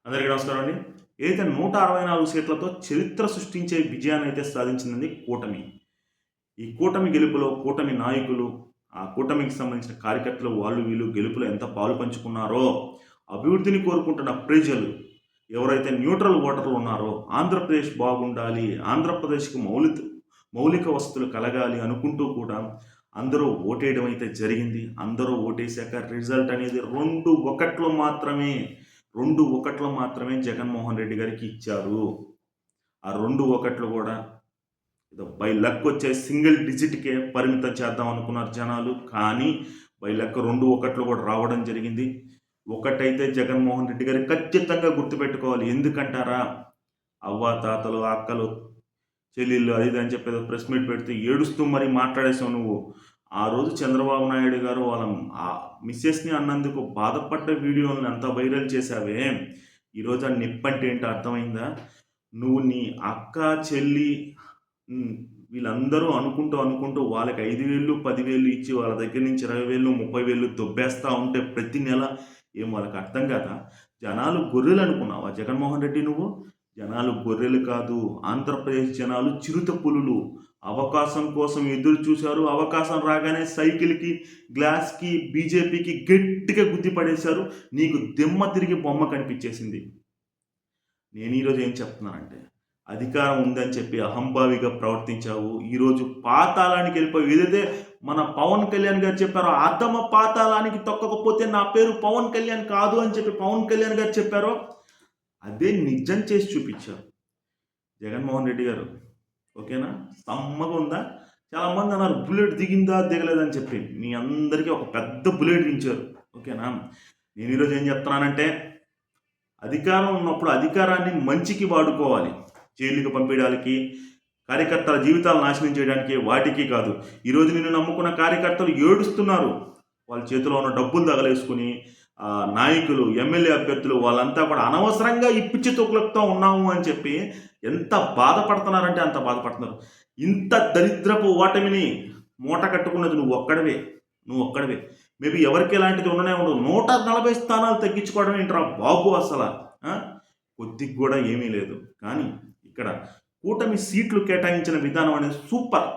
అందరికీ నమస్కారం అండి. ఏదైతే 164 సీట్లతో చరిత్ర సృష్టించే విజయాన్ని అయితే సాధించింది కూటమి. ఈ కూటమి గెలుపులో కూటమి నాయకులు, ఆ కూటమికి సంబంధించిన కార్యకర్తలు వాళ్ళు వీళ్ళు గెలుపులో ఎంత పాలు పంచుకున్నారో, అభివృద్ధిని కోరుకుంటున్న ప్రజలు ఎవరైతే న్యూట్రల్ ఓటర్లు ఉన్నారో, ఆంధ్రప్రదేశ్ బాగుండాలి, ఆంధ్రప్రదేశ్‌కి మౌలిక వసతులు కలగాలి అనుకుంటూ కూడా అందరూ ఓటేయడం అయితే జరిగింది. అందరూ ఓటేసాక రిజల్ట్ అనేది 2-1 మాత్రమే. 2-1 మాత్రమే జగన్మోహన్ రెడ్డి గారికి ఇచ్చారు. ఆ 2-1 కూడా ఏదో బై లక్ వచ్చే సింగిల్ డిజిట్‌కే పరిమితం చేద్దాం అనుకున్నారు జనాలు. కానీ బై లక్ 2-1 కూడా రావడం జరిగింది. ఒకటైతే జగన్మోహన్ రెడ్డి గారు ఖచ్చితంగా గుర్తుపెట్టుకోవాలి. ఎందుకంటారా? అవ్వ, తాతలు, అక్కలు, చెల్లెళ్ళు అది ఇది అని చెప్పి ఏదో ప్రెస్ మీట్ పెడితే ఏడుస్తూ మరీ మాట్లాడేసావు నువ్వు. ఆ రోజు చంద్రబాబు నాయుడు గారు వాళ్ళ మిసెస్‌ని అన్నందుకు బాధపడ్డ వీడియోలను అంత వైరల్ చేశావే, ఈరోజు ఆ నొప్పంటే ఏంటో అర్థమైందా? నువ్వు నీ అక్క, చెల్లి వీళ్ళందరూ అనుకుంటూ వాళ్ళకి 5,000, 10,000 ఇచ్చి వాళ్ళ దగ్గర నుంచి 20,000, 30,000 దొబ్బేస్తా ఉంటే ప్రతి నెల ఏం వాళ్ళకి అర్థం కాదా? జనాలు గొర్రెలు అనుకున్నావా జగన్మోహన్ రెడ్డి నువ్వు? జనాలు గొర్రెలు కాదు. ఆంధ్రప్రదేశ్ జనాలు చిరుత పులులు. అవకాశం కోసం ఎదురు చూశారు. అవకాశం రాగానే సైకిల్‌కి, గ్లాస్‌కి, బీజేపీకి గట్టిగా గుద్ది పడేశారు. నీకు దిమ్మ తిరిగి బొమ్మ కనిపించేసింది. నేను ఈరోజు ఏం చెప్తున్నానంటే, అధికారం ఉందని చెప్పి అహంభావిగా ప్రవర్తించావు. ఈరోజు పాతాళానికి వెళ్ళిపోయావు. ఏదైతే మన పవన్ కళ్యాణ్ గారు చెప్పారో, అధమ పాతాళానికి తొక్కకపోతే నా పేరు పవన్ కళ్యాణ్ కాదు అని చెప్పి పవన్ కళ్యాణ్ గారు చెప్పారో, అదే నిజం చేసి చూపించారు జగన్మోహన్ రెడ్డి గారు. ఓకేనా? సమ్మగా ఉందా? చాలామంది అన్నారు బుల్లెట్ దిగిందా దిగలేదని చెప్పి. మీ అందరికీ ఒక పెద్ద బుల్లెట్ దించారు. ఓకేనా? నేను ఈరోజు ఏం చెప్తున్నానంటే, అధికారం ఉన్నప్పుడు అధికారాన్ని మంచికి వాడుకోవాలి. జైలుకి పంపించడానికి, కార్యకర్తల జీవితాలు నాశనం చేయడానికి, వాటికి కాదు. ఈరోజు నిన్ను నమ్ముకున్న కార్యకర్తలు ఏడుస్తున్నారు. వాళ్ళ చేతిలో ఉన్న డబ్బులు తగలేసుకుని నాయకులు, ఎమ్మెల్యే అభ్యర్థులు వాళ్ళంతా కూడా అనవసరంగా ఈ పిచ్చి తొక్కులతో ఉన్నాము అని చెప్పి ఎంత బాధపడుతున్నారంటే అంత బాధపడుతున్నారు. ఇంత దరిద్రపు ఓటమిని మూట కట్టుకున్నది నువ్వు ఒక్కడివే. మేబీ ఎవరికి ఎలాంటిది ఉండనే ఉండదు. 140 స్థానాలు తగ్గించుకోవడం ఏంట్రా బాబు అసలు? కొద్దిగా కూడా ఏమీ లేదు. కానీ ఇక్కడ కూటమి సీట్లు కేటాయించిన విధానం అనేది సూపర్.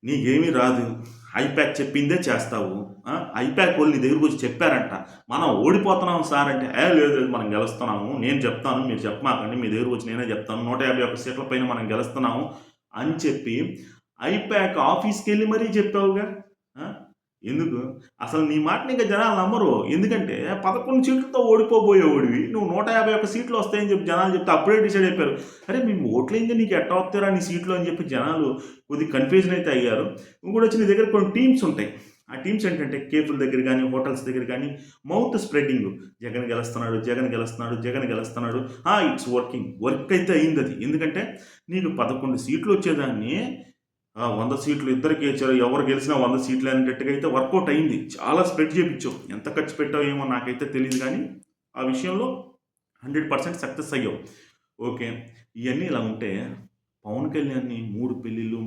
నీకేమీ రాదు, ఐప్యాక్ చెప్పిందే చేస్తావు. ఐప్యాక్ వాళ్ళు నీ దగ్గరకు వచ్చి చెప్పారంట, మనం ఓడిపోతున్నాం సార్ అంటే, లేదు మనం గెలుస్తున్నాము, నేను చెప్తాను మీరు చెప్పమాకండి, మీ దగ్గరకు వచ్చి నేనే చెప్తాను, 151 సీట్ల పైన మనం గెలుస్తున్నాము అని చెప్పి ఐప్యాక్ ఆఫీస్కి వెళ్ళి మరీ చెప్పావుగా. ఎందుకు? అసలు నీ మాటని ఇంకా జనాలు నమ్మరు. ఎందుకంటే 11 సీట్లతో ఓడిపోబోయేవాడివి, నువ్వు 151 సీట్లు వస్తాయని చెప్పి జనాలు చెప్తే అప్పుడే డిసైడ్ అయిపోయారు. అరే మేము ఓట్లైంది నీకు ఎట్లా వస్తారా నీ సీట్లు అని చెప్పి జనాలు కొద్దిగా కన్ఫ్యూజన్ అయితే అయ్యారు. ఇంకోటి వచ్చి నీ దగ్గర కొన్ని టీమ్స్ ఉంటాయి. ఆ టీమ్స్ ఏంటంటే కేఫ్ల దగ్గర కానీ, హోటల్స్ దగ్గర కానీ మౌత్ స్ప్రెడ్డింగ్. జగన్ గెలుస్తున్నాడు. ఇట్స్ వర్క్ అయితే అయింది అది. ఎందుకంటే నీకు 11 సీట్లు వచ్చేదాన్ని 100 సీట్లు ఇద్దరికి ఇచ్చారు, ఎవరు గెలిచినా 100 సీట్లు అనేటట్టుగా అయితే వర్కౌట్ అయింది. చాలా స్ప్రెడ్ చేయించావు. ఎంత ఖర్చు పెట్టావు ఏమో నాకైతే తెలియదు, కానీ ఆ విషయంలో 100% సక్సెస్ అయ్యావు. ఓకే, ఇవన్నీ ఇలా ఉంటే పవన్ కళ్యాణ్ని 3 పెళ్ళిళ్ళు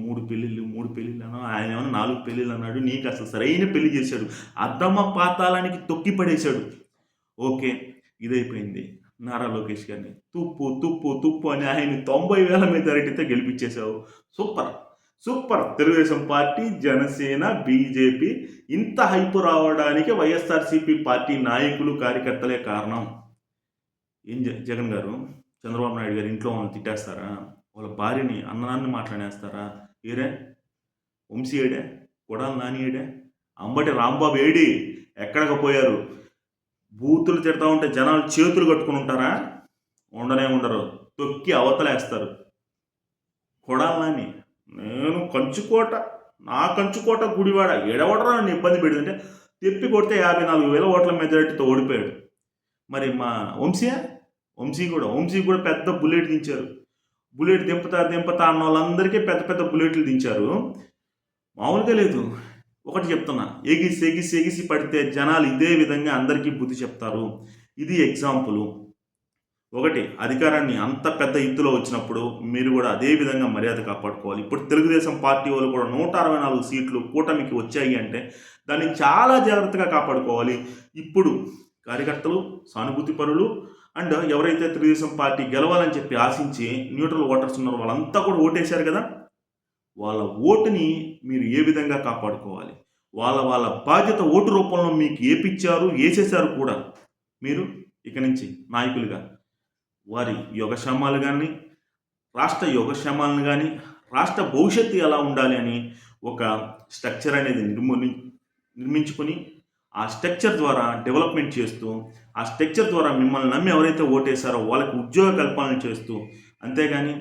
అన్నా, ఆయన ఏమన్నా 4 పెళ్ళిళ్ళు అన్నాడు. నీకు అసలు సరైన పెళ్లి చేశాడు. అద్దమ్మ పాతాళానికి తొక్కి పడేశాడు. ఓకే, ఇదైపోయింది. నారా లోకేష్ గారిని తుప్పు అని ఆయన 90,000 మెజారిటీతో గెలిపించేశావు. Super. Telugu Desam party, Janasena, BJP ఇంత హైపు రావడానికి వైఎస్ఆర్సీపీ పార్టీ నాయకులు, కార్యకర్తలే కారణం. ఏం జగన్ గారు, చంద్రబాబు నాయుడు గారు ఇంట్లో వాళ్ళని తిట్టేస్తారా? వాళ్ళ భార్యని అన్నాన్ని మాట్లాడేస్తారా? ఏరే వంశీ ఏడే, కొడాలి నాని ఏడే, అంబటి రాంబాబు ఏడి, ఎక్కడికి పోయారు? బూతులు తిడతా ఉంటే జనాలు చేతులు కట్టుకుని ఉంటారా? ఉండరు, తొక్కి అవతలేస్తారు. కొడాలి నాని, నేను నా కంచుకోట గుడివాడ ఎడవడరా నన్ను ఇబ్బంది పెడుతుంటే తెప్పి కొడితే 54,000 ఓట్ల మెజారిటీతో ఓడిపోయాడు. మరి మా వంశీ కూడా పెద్ద బుల్లెట్ దించారు. బుల్లెట్ దింపుతా అన్న వాళ్ళందరికీ పెద్ద బుల్లెట్లు దించారు. మామూలుగా లేదు. ఒకటి చెప్తున్నా, ఎగిసి పడితే జనాలు ఇదే విధంగా అందరికీ బుద్ధి చెప్తారు. ఇది ఎగ్జాంపుల్. ఒకటి, అధికారాన్ని అంత పెద్ద ఎత్తులో వచ్చినప్పుడు మీరు కూడా అదే విధంగా మర్యాద కాపాడుకోవాలి. ఇప్పుడు తెలుగుదేశం పార్టీ వాళ్ళు కూడా 164 సీట్లు కూటమికి వచ్చాయి అంటే దాన్ని చాలా జాగ్రత్తగా కాపాడుకోవాలి. ఇప్పుడు కార్యకర్తలు, సానుభూతి పరులు, అండ్ ఎవరైతే తెలుగుదేశం పార్టీ గెలవాలని చెప్పి ఆశించి న్యూట్రల్ ఓటర్స్ ఉన్నారో వాళ్ళంతా కూడా ఓటేశారు కదా, వాళ్ళ ఓటుని మీరు ఏ విధంగా కాపాడుకోవాలి, వాళ్ళ బాధ్యత ఓటు రూపంలో మీకు ఏపిచ్చారు, వేసేశారు కూడా. మీరు ఇక నుంచి నాయకులుగా వారి యోగక్షేమాలు కానీ, రాష్ట్ర యోగక్షేమాలను కానీ, రాష్ట్ర భవిష్యత్తు ఎలా ఉండాలి అని ఒక స్ట్రక్చర్ అనేది నిర్మించుకొని ఆ స్ట్రక్చర్ ద్వారా డెవలప్మెంట్ చేస్తూ, ఆ స్ట్రక్చర్ ద్వారా మిమ్మల్ని నమ్మి ఎవరైతే ఓటేశారో వాళ్ళకి ఉద్యోగ కల్పన చేస్తూ, అంతేగాని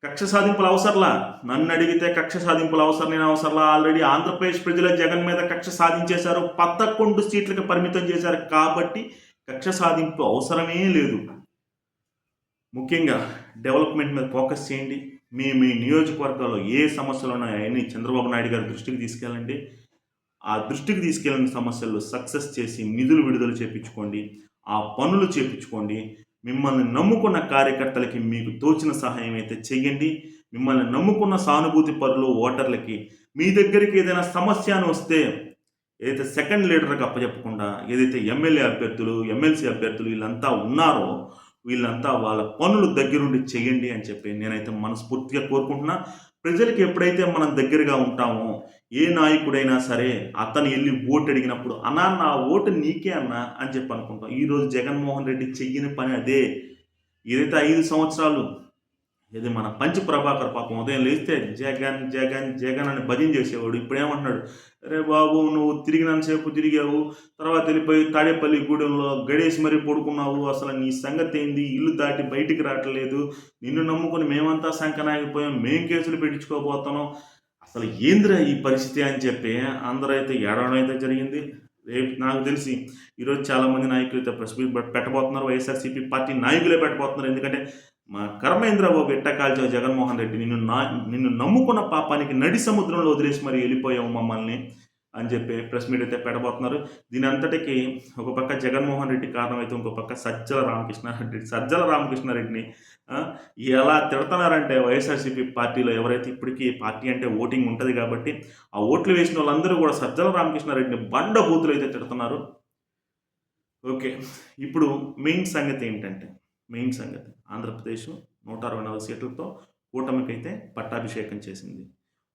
కక్ష సాధింపులు అవసరంలా. నన్ను అడిగితే కక్ష సాధింపులు నేను అవసరంలా. ఆల్రెడీ ఆంధ్రప్రదేశ్ ప్రజల జగన్ మీద కక్ష సాధించేశారు, 11 సీట్లకు పరిమితం చేశారు కాబట్టి కక్ష సాధింపు అవసరమే లేదు. ముఖ్యంగా డెవలప్మెంట్ మీద ఫోకస్ చేయండి. మీ నియోజకవర్గాల్లో ఏ సమస్యలు ఉన్నాయో అవన్నీ చంద్రబాబు నాయుడు గారి దృష్టికి తీసుకెళ్ళండి. ఆ దృష్టికి తీసుకెళ్ళిన సమస్యలు సక్సెస్ చేసి నిధులు విడుదల చేయించుకోండి, ఆ పనులు చేయించుకోండి. మిమ్మల్ని నమ్ముకున్న కార్యకర్తలకి మీకు తోచిన సహాయం అయితే చెయ్యండి. మిమ్మల్ని నమ్ముకున్న సానుభూతి పరులు ఓటర్లకి మీ దగ్గరికి ఏదైనా సమస్య అని వస్తే ఏదైతే సెకండ్ లీడర్కి అప్పచెప్పకుండా ఏదైతే ఎమ్మెల్యే అభ్యర్థులు, ఎమ్మెల్సీ అభ్యర్థులు వీళ్ళంతా ఉన్నారో వీళ్ళంతా వాళ్ళ పనులు దగ్గరుండి చెయ్యండి అని చెప్పి నేనైతే మనస్ఫూర్తిగా కోరుకుంటున్నా. ప్రజలకు ఎప్పుడైతే మనం దగ్గరగా ఉంటామో ఏ నాయకుడైనా సరే అతను వెళ్ళి ఓటు అడిగినప్పుడు అన్నా నా ఓటు నీకే అన్నా అని చెప్పి అనుకుంటాం. ఈరోజు జగన్మోహన్ రెడ్డి చెయ్యని పని అదే. ఏదైతే 5 సంవత్సరాలు ఇది మన పంచి ప్రభాకర్ పాపం ఉదయం లేస్తే జగన్ జగన్ జగన్ అని భజన చేసేవాడు. ఇప్పుడు ఏమంటున్నాడు, అరే బాబు నువ్వు తిరిగినంతసేపు తిరిగావు, తర్వాత వెళ్ళిపోయి తాడేపల్లి గూడెంలో గడేసి మరీ పడుకున్నావు, అసలు నీ సంగతి ఏంది, ఇల్లు దాటి బయటికి రావట్లేదు, నిన్ను నమ్ముకొని మేమంతా సంకనాగిపోయాం, మేం కేసులు పెట్టించుకోబోతున్నాం, అసలు ఏందిరా ఈ పరిస్థితి అని చెప్పి అందరూ అయితే ఏడవడం అయితే జరిగింది. రేపు నాకు తెలిసి ఈరోజు చాలామంది నాయకులు అయితే ప్రెస్ మీట్ పెట్టబోతున్నారు, వైఎస్ఆర్సీపీ పార్టీ నాయకులే పెట్టబోతున్నారు. ఎందుకంటే మా కర్మేంద్ర బాబు ఎట్ట కాల్చావు జగన్మోహన్ రెడ్డి, నిన్ను నమ్ముకున్న పాపానికి నడి సముద్రంలో వదిలేసి మరి వెళ్ళిపోయావు మమ్మల్ని అని చెప్పి ప్రెస్ మీట్ అయితే పెట్టబోతున్నారు. దీని అంతటికి ఒక పక్క జగన్మోహన్ రెడ్డి కారణమైతే ఇంకో పక్క సజ్జల రామకృష్ణారెడ్డిని ఎలా తిడుతున్నారంటే వైఎస్ఆర్సీపీ పార్టీలో ఎవరైతే ఇప్పటికీ పార్టీ అంటే ఓటింగ్ ఉంటుంది కాబట్టి ఆ ఓట్లు వేసిన వాళ్ళందరూ కూడా సజ్జల రామకృష్ణారెడ్డిని బండ బూతులు అయితే తిడుతున్నారు. ఓకే, ఇప్పుడు మెయిన్ సంగతి ఏంటంటే ఆంధ్రప్రదేశ్ 164 సీట్లతో కూటమికి అయితే పట్టాభిషేకం చేసింది.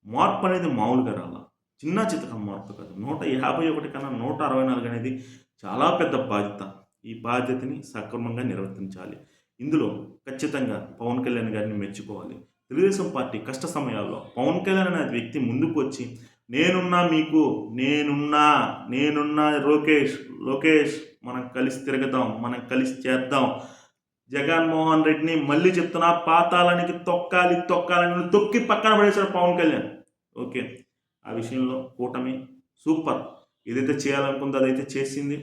మార్పు అనేది మామూలుగా రాలా, చిన్న చితక మార్పు కాదు. 151 కన్నా 164 అనేది చాలా పెద్ద బాధ్యత. ఈ బాధ్యతని సక్రమంగా నిర్వర్తించాలి. ఇందులో ఖచ్చితంగా పవన్ కళ్యాణ్ గారిని మెచ్చుకోవాలి. తెలుగుదేశం పార్టీ కష్ట సమయాల్లో పవన్ కళ్యాణ్ అనే వ్యక్తి ముందుకు వచ్చి నేనున్నా మీకు, నేనున్నా లోకేష్ మనం కలిసి తిరగదాం, మనం కలిసి చేద్దాం, జగన్మోహన్ రెడ్డిని మళ్ళీ చెప్తున్నా పాతాళానికి తొక్కాలని తొక్కి పక్కన పడేశాడు పవన్ కళ్యాణ్. ఓకే, ఆ విషయంలో కూటమి సూపర్. ఏదైతే చేయాలనుకుందో అదైతే చేసింది.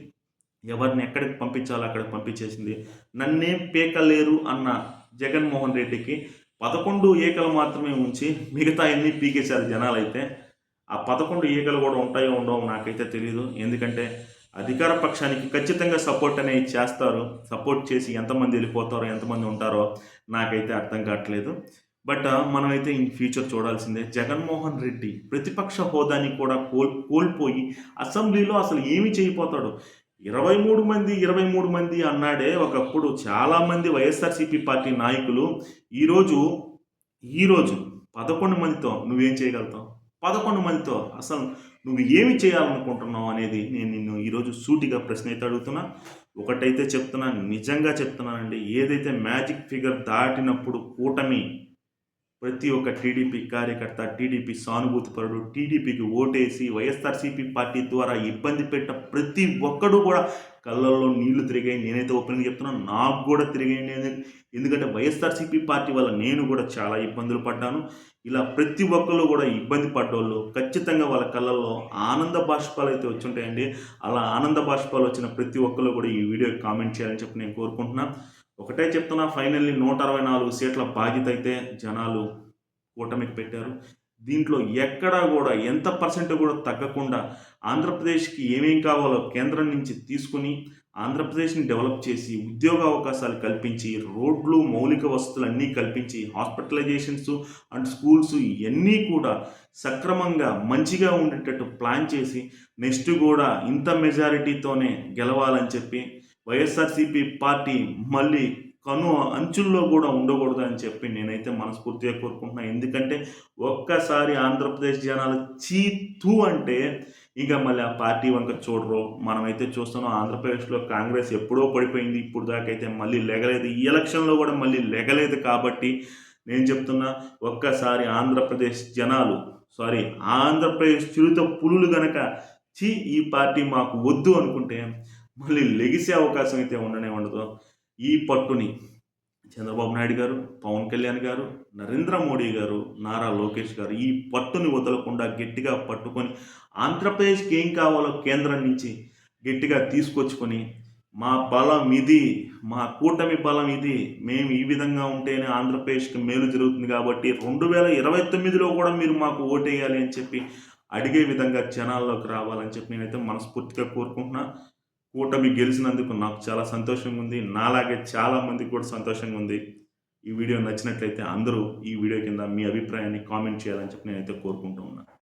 ఎవరిని ఎక్కడికి పంపించాలో అక్కడికి పంపించేసింది. నన్నేం పీకలేరు అన్న జగన్మోహన్ రెడ్డికి 11 ఈకలు మాత్రమే ఉంచి మిగతా అన్నీ పీకేశారు జనాలైతే. ఆ 11 ఈకలు కూడా ఉంటాయో ఉండవో నాకైతే తెలియదు. ఎందుకంటే అధికార పక్షానికి ఖచ్చితంగా సపోర్ట్ అనేది చేస్తారు. సపోర్ట్ చేసి ఎంతమంది వెళ్ళిపోతారో ఎంతమంది ఉంటారో నాకైతే అర్థం కావట్లేదు. బట్ మనమైతే ఇన్ ఫ్యూచర్ చూడాల్సిందే. జగన్మోహన్ రెడ్డి ప్రతిపక్ష హోదాని కూడా కోల్పోయి అసెంబ్లీలో అసలు ఏమి చేయబోతాడు. 23 మంది అన్నాడే ఒకప్పుడు చాలామంది వైఎస్ఆర్సీపీ పార్టీ నాయకులు. ఈరోజు 11 మందితో నువ్వేం చేయగలుగుతావు? 11 మందితో అసలు నువ్వు ఏమి చేయాలనుకుంటున్నావు అనేది నేను నిన్ను ఈరోజు సూటిగా ప్రశ్న అయితే అడుగుతున్నా. ఒకటైతే చెప్తున్నాను, నిజంగా చెప్తున్నానండి, ఏదైతే మ్యాజిక్ ఫిగర్ దాటినప్పుడు కూటమి ప్రతి ఒక్క టీడీపీ కార్యకర్త, టీడీపీ సానుభూతిపరుడు, టీడీపీకి ఓటేసి వైఎస్ఆర్సీపీ పార్టీ ద్వారా ఇబ్బంది పెట్టిన ప్రతి ఒక్కడు కూడా కళ్ళల్లో నీళ్లు తిరిగాయి. నేనైతే ఓపెన్గా చెప్తున్నాను, నాకు కూడా తిరిగాయి. ఎందుకంటే వైఎస్ఆర్సీపీ పార్టీ వల్ల నేను కూడా చాలా ఇబ్బందులు పడ్డాను. ఇలా ప్రతి ఒక్కరు కూడా ఇబ్బంది పడ్డోళ్ళు ఖచ్చితంగా వాళ్ళ కళ్ళల్లో ఆనంద బాష్పాలు అయితే వచ్చి ఉంటాయండి. అలా ఆనంద బాష్పాలు వచ్చిన ప్రతి ఒక్కరు కూడా ఈ వీడియోకి కామెంట్ చేయాలని చెప్పి నేను కోరుకుంటున్నాను. ఒకటే చెప్తున్నా, ఫైనల్లీ 164 సీట్ల బాధ్యత అయితే జనాలు కూటమికి పెట్టారు. దీంట్లో ఎక్కడా కూడా ఎంత పర్సెంట్ కూడా తగ్గకుండా ఆంధ్రప్రదేశ్కి ఏమేం కావాలో కేంద్రం నుంచి తీసుకుని ఆంధ్రప్రదేశ్ని డెవలప్ చేసి ఉద్యోగ అవకాశాలు కల్పించి రోడ్లు, మౌలిక వసతులు అన్నీ కల్పించి హాస్పిటలైజేషన్స్ అండ్ స్కూల్స్ ఇవన్నీ కూడా సక్రమంగా మంచిగా ఉండేటట్టు ప్లాన్ చేసి నెక్స్ట్ కూడా ఇంత మెజారిటీతోనే గెలవాలని చెప్పి వైఎస్ఆర్సీపీ పార్టీ మళ్ళీ కను అంచుల్లో కూడా ఉండకూడదు అని చెప్పి నేనైతే మనస్ఫూర్తిగా కోరుకుంటున్నాను. ఎందుకంటే ఒక్కసారి ఆంధ్రప్రదేశ్ జనాలు చీతూ అంటే ఇక మళ్ళీ ఆ పార్టీ వంక చూడరు. మనమైతే చూస్తున్నాం ఆంధ్రప్రదేశ్లో కాంగ్రెస్ ఎప్పుడో పడిపోయింది. ఇప్పుడు దాకైతే మళ్ళీ లెగలేదు. ఈ ఎలక్షన్లో కూడా మళ్ళీ లెగలేదు. కాబట్టి నేను చెప్తున్నా, ఒక్కసారి ఆంధ్రప్రదేశ్ జనాలు ఆంధ్రప్రదేశ్ చిరుత పులులు గనక ఈ పార్టీ మాకు వద్దు అనుకుంటే మళ్ళీ లెగిసే అవకాశం అయితే ఉండనే ఉండదు. ఈ పట్టుని చంద్రబాబు నాయుడు గారు, పవన్ కళ్యాణ్ గారు, నరేంద్ర మోడీ గారు, నారా లోకేష్ గారు ఈ పట్టుని వదలకుండా గట్టిగా పట్టుకొని ఆంధ్రప్రదేశ్కి ఏం కావాలో కేంద్రం నుంచి గట్టిగా తీసుకొచ్చుకొని మా బలం ఇది, మా కూటమి బలం ఇది, మేము ఈ విధంగా ఉంటేనే ఆంధ్రప్రదేశ్కి మేలు జరుగుతుంది కాబట్టి 2029లో కూడా మీరు మాకు ఓటేయాలి అని చెప్పి అడిగే విధంగా జనాల్లోకి రావాలని చెప్పి నేనైతే మనస్ఫూర్తిగా కోరుకుంటున్నా. కూటమి గెలిచినందుకు నాకు చాలా సంతోషంగా ఉంది. నాలాగే చాలామందికి కూడా సంతోషంగా ఉంది. ఈ వీడియో నచ్చినట్లయితే అందరూ ఈ వీడియో కింద మీ అభిప్రాయాన్ని కామెంట్ చేయాలని చెప్పి నేనైతే కోరుకుంటూ ఉన్నాను.